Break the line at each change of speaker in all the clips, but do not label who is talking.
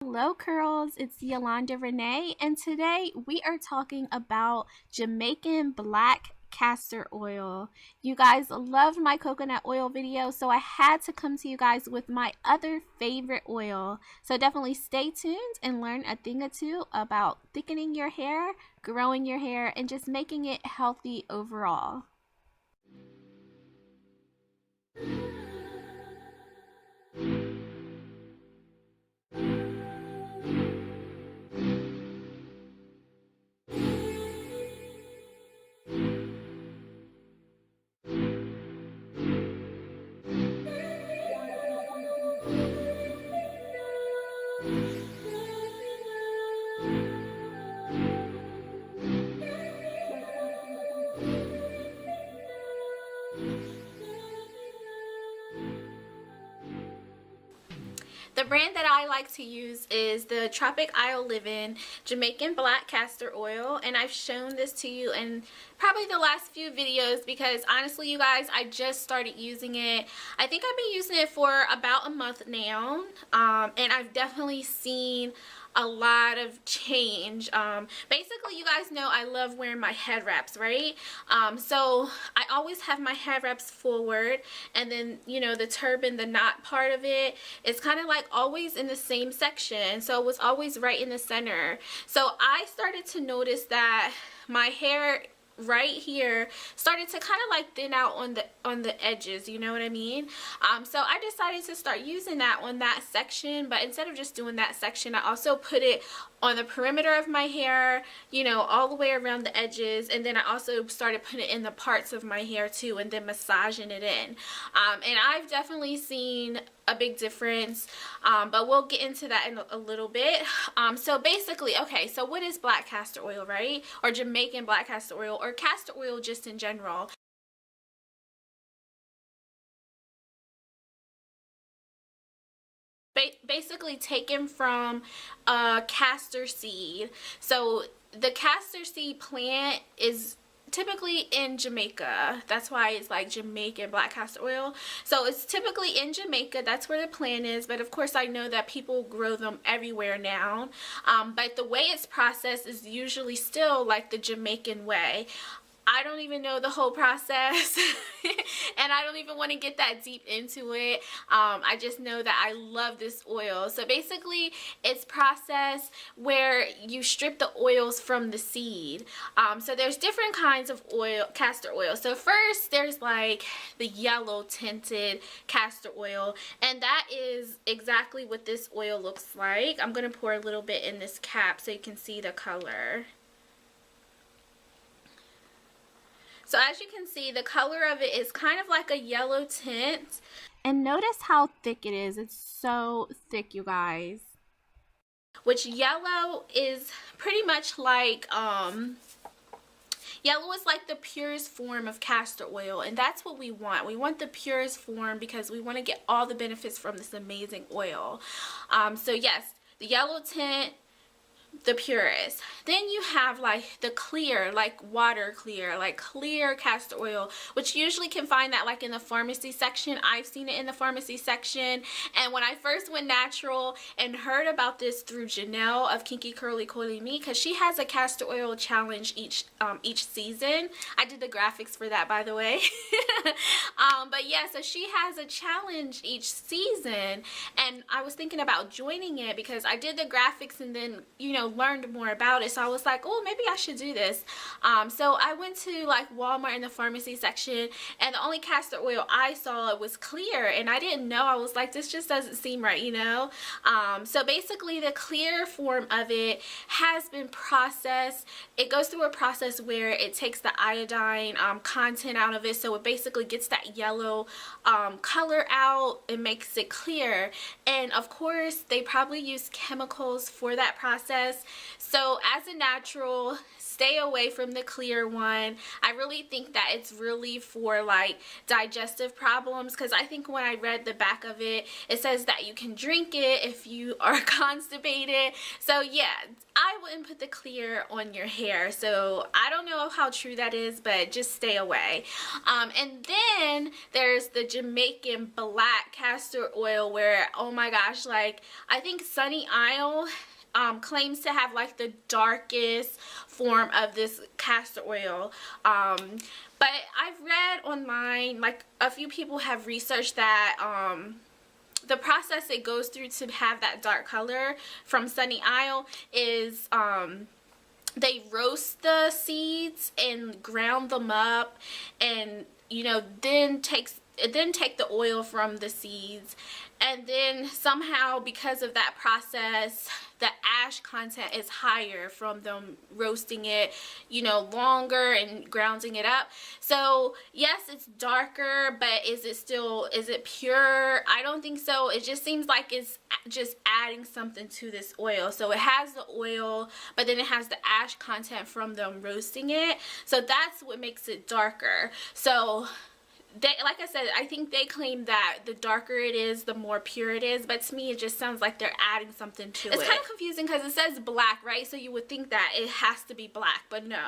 Hello curls, it's Yolanda Renee, and today we are talking about Jamaican black castor oil. You guys loved my coconut oil video, so I had to come to you guys with my other favorite oil. So definitely stay tuned and learn a thing or two about thickening your hair, growing your hair, and just making it healthy overall. The brand that I like to use is the Tropic Isle Living Jamaican Black Castor Oil, and I've shown this to you in probably the last few videos because honestly you guys, I just started using it. I think I've been using it for about a month now, and I've definitely seen a lot of change. Basically, you guys know I love wearing my head wraps, right? So I always have my head wraps forward, and then you know the turban, the knot part of it, it's kind of like always in the same section, so it was always right in the center. So I started to notice that my hair right here started to kind of like thin out on the edges, you know what I mean? So I decided to start using that on that section, but instead of just doing that section, I also put it on the perimeter of my hair, you know, all the way around the edges, and then I also started putting it in the parts of my hair too, and then massaging it in. And I've definitely seen a big difference, but we'll get into that in a little bit. So basically, okay, so what is black castor oil, right? Or Jamaican black castor oil, or castor oil just in general? Basically taken from a castor seed. So the castor seed plant is typically in Jamaica. That's why it's like Jamaican black castor oil. So it's typically in Jamaica. That's where the plant is. But of course I know that people grow them everywhere now. But the way it's processed is usually still like the Jamaican way. I don't even know the whole process and I don't even want to get that deep into it. I just know that I love this oil. So basically it's processed where you strip the oils from the seed. So there's different kinds of oil, castor oil. So first there's like the yellow tinted castor oil, and that is exactly what this oil looks like. I'm going to pour a little bit in this cap so you can see the color. So as you can see, the color of it is kind of like a yellow tint. And notice how thick it is. It's so thick, you guys. Which yellow is pretty much like, yellow is like the purest form of castor oil, and that's what we want. We want the purest form because we want to get all the benefits from this amazing oil. So yes, the yellow tint, the purest. Then you have like the clear, like water clear, like clear castor oil, which usually can find that like in the pharmacy section. I've seen it in the pharmacy section, and when I first went natural and heard about this through Janelle of Kinky Curly Coily Me, because she has a castor oil challenge each season. I did the graphics for that, by the way. But yeah, so she has a challenge each season, and I was thinking about joining it because I did the graphics and then, you know, learned more about it. So I was like, oh, maybe I should do this. So I went to like Walmart in the pharmacy section, and the only castor oil I saw was clear, and I didn't know. I was like, this just doesn't seem right, you know. So basically the clear form of it has been processed. It goes through a process where it takes the iodine content out of it, so it basically gets that yellow color out and makes it clear. And of course they probably use chemicals for that process. process. So as a natural, stay away from the clear one. I really think that it's really for like digestive problems, because I think when I read the back of it, it says that you can drink it if you are constipated. So yeah, I wouldn't put the clear on your hair. So I don't know how true that is, but just stay away. And then there's the Jamaican black castor oil, where, oh my gosh, like I think Sunny Isle claims to have like the darkest form of this castor oil. But I've read online, like a few people have researched that the process it goes through to have that dark color from Sunny Isle is they roast the seeds and ground them up, and you know, then take the oil from the seeds, and then somehow because of that process the ash content is higher from them roasting it, you know, longer and grounding it up. So yes, it's darker, but is it pure? I don't think so. It just seems like it's just adding something to this oil. So it has the oil, but then it has the ash content from them roasting it, so that's what makes it darker. So they, like I said, I think they claim that the darker it is, the more pure it is, but to me it just sounds like they're adding something to it. It's kind of confusing because it says black, right? So you would think that it has to be black, but no,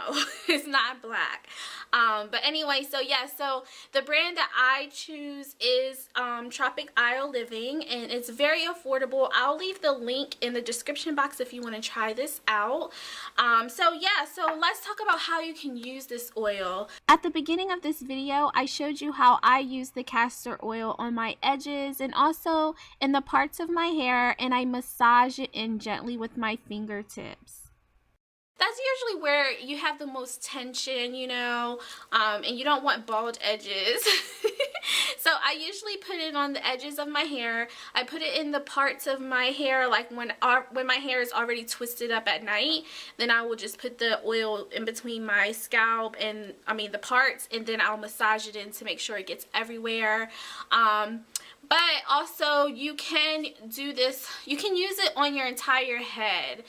it's not black. But anyway, so yeah, so the brand that I choose is Tropic Isle Living, and it's very affordable. I'll leave the link in the description box if you want to try this out. So yeah, so let's talk about how you can use this oil. At the beginning of this video, I showed you how I use the castor oil on my edges and also in the parts of my hair, and I massage it in gently with my fingertips. That's usually where you have the most tension, you know, and you don't want bald edges. So I usually put it on the edges of my hair. I put it in the parts of my hair, like when my hair is already twisted up at night, then I will just put the oil in between my scalp and, the parts, and then I'll massage it in to make sure it gets everywhere. But also you can do this, you can use it on your entire head.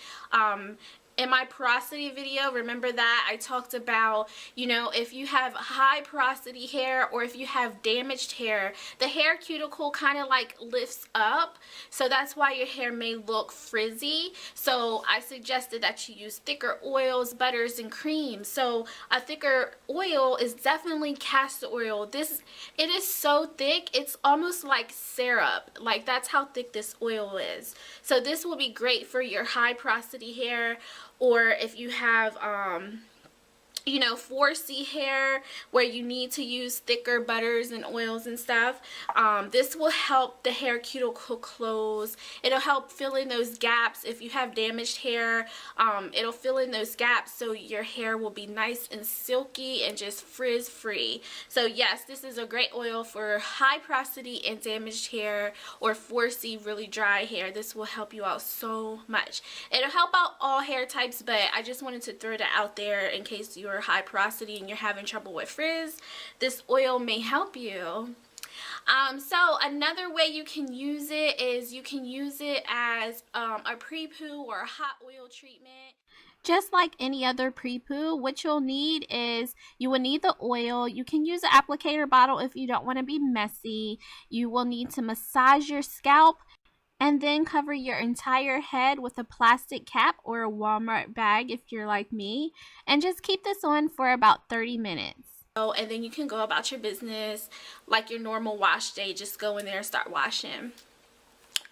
In my porosity video, remember that I talked about, you know, if you have high porosity hair or if you have damaged hair, the hair cuticle kind of like lifts up, so that's why your hair may look frizzy. So I suggested that you use thicker oils, butters, and creams. So a thicker oil is definitely castor oil. It is so thick, it's almost like syrup. Like, that's how thick this oil is. So this will be great for your high porosity hair, or if you have you know, 4C hair where you need to use thicker butters and oils and stuff. This will help the hair cuticle close. It'll help fill in those gaps. If you have damaged hair, it'll fill in those gaps so your hair will be nice and silky and just frizz free. So yes, this is a great oil for high porosity and damaged hair, or 4C really dry hair. This will help you out so much. It'll help out all hair types, but I just wanted to throw that out there in case you're high porosity and you're having trouble with frizz. This oil may help you. So another way you can use it is you can use it as a pre-poo or a hot oil treatment. Just like any other pre-poo, what you'll need is you will need the oil. You can use an applicator bottle if you don't want to be messy. You will need to massage your scalp, and then cover your entire head with a plastic cap or a Walmart bag if you're like me, and just keep this on for about 30 minutes. Oh, and then you can go about your business like your normal wash day. Just go in there and start washing.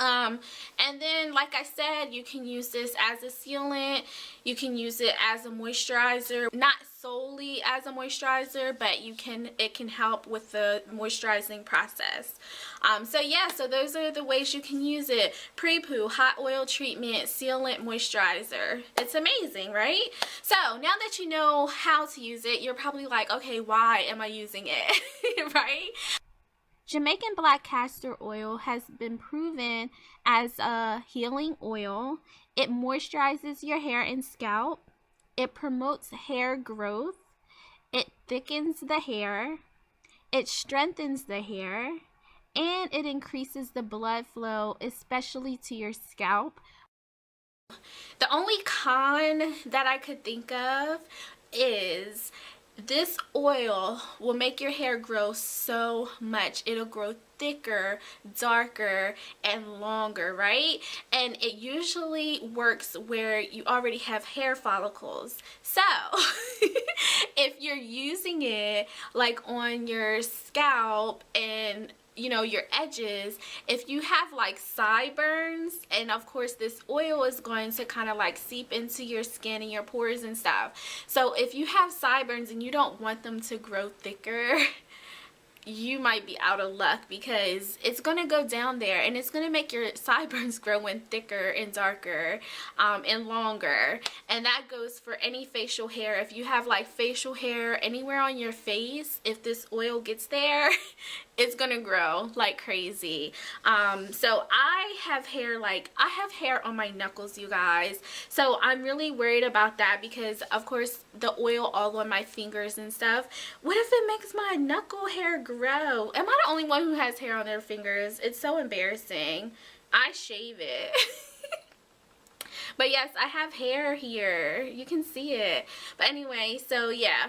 And then, like I said, you can use this as a sealant. You can use it as a moisturizer. Not solely as a moisturizer, but it can help with the moisturizing process. So yeah, so those are the ways you can use it. Pre-poo, hot oil treatment, sealant, moisturizer. It's amazing, right? So now that you know how to use it, you're probably like, okay, why am I using it? Right? Jamaican black castor oil has been proven as a healing oil. It moisturizes your hair and scalp. It promotes hair growth. It thickens the hair. It strengthens the hair. And it increases the blood flow, especially to your scalp. The only con that I could think of is this oil will make your hair grow so much. It'll grow thicker, darker, and longer, right? And it usually works where you already have hair follicles. So if you're using it like on your scalp and you know, your edges, if you have like sideburns, and of course this oil is going to kind of like seep into your skin and your pores and stuff. So if you have sideburns and you don't want them to grow thicker, you might be out of luck, because it's going to go down there and it's going to make your sideburns grow in thicker and darker and longer. And that goes for any facial hair. If you have like facial hair anywhere on your face, if this oil gets there, it's gonna grow like crazy. So I have hair on my knuckles, you guys, so I'm really worried about that, because of course the oil all on my fingers and stuff. What if it makes my knuckle hair grow? Am I the only one who has hair on their fingers? It's so embarrassing. I shave it. But yes, I have hair here. You can see it. But anyway, so yeah.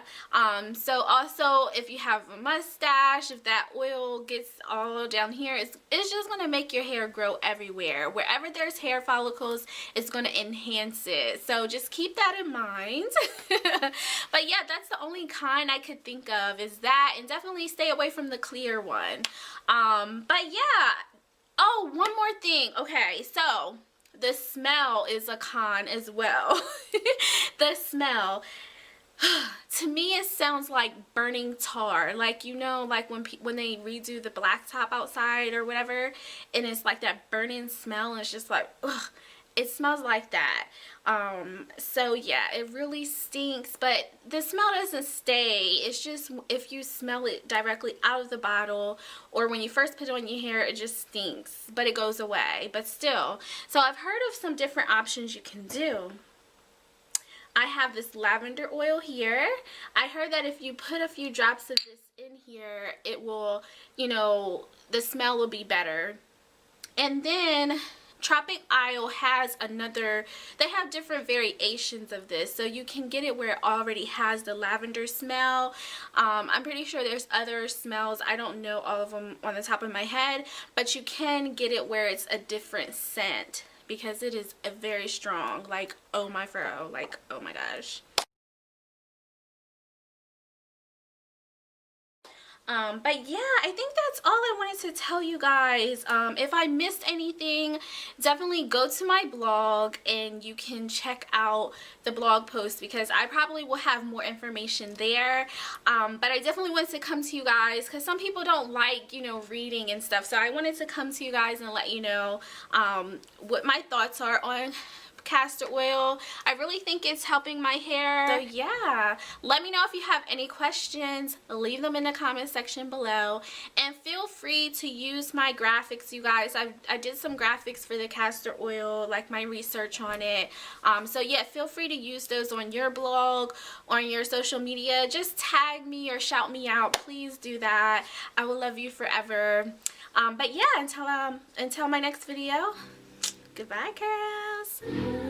So also, if you have a mustache, if that oil gets all down here, it's just going to make your hair grow everywhere. Wherever there's hair follicles, it's going to enhance it. So just keep that in mind. But yeah, that's the only kind I could think of, is that. And definitely stay away from the clear one. But yeah. Oh, one more thing. Okay, so the smell is a con as well. The smell, to me, it sounds like burning tar. Like, you know, like when they redo the blacktop outside or whatever, and it's like that burning smell, and it's just like, ugh. It smells like that. So yeah, it really stinks, but the smell doesn't stay. It's just if you smell it directly out of the bottle, or when you first put it on your hair, it just stinks, but it goes away. But still, so I've heard of some different options you can do. I have this lavender oil here. I heard that if you put a few drops of this in here, it will, you know, the smell will be better. And then Tropic Isle has another, they have different variations of this, so you can get it where it already has the lavender smell. I'm pretty sure there's other smells. I don't know all of them on the top of my head, but you can get it where it's a different scent, because it is a very strong, like, oh my fro, like, oh my gosh. But yeah, I think that's all I wanted to tell you guys. If I missed anything, definitely go to my blog and you can check out the blog post, because I probably will have more information there. But I definitely wanted to come to you guys, because some people don't like, you know, reading and stuff. So I wanted to come to you guys and let you know what my thoughts are on castor oil. I really think it's helping my hair. So yeah, let me know if you have any questions. Leave them in the comment section below, and feel free to use my graphics, you guys. I did some graphics for the castor oil, like my research on it. So yeah, feel free to use those on your blog, on your social media. Just tag me or shout me out. Please do that. I will love you forever. But yeah, until my next video, goodbye, girls.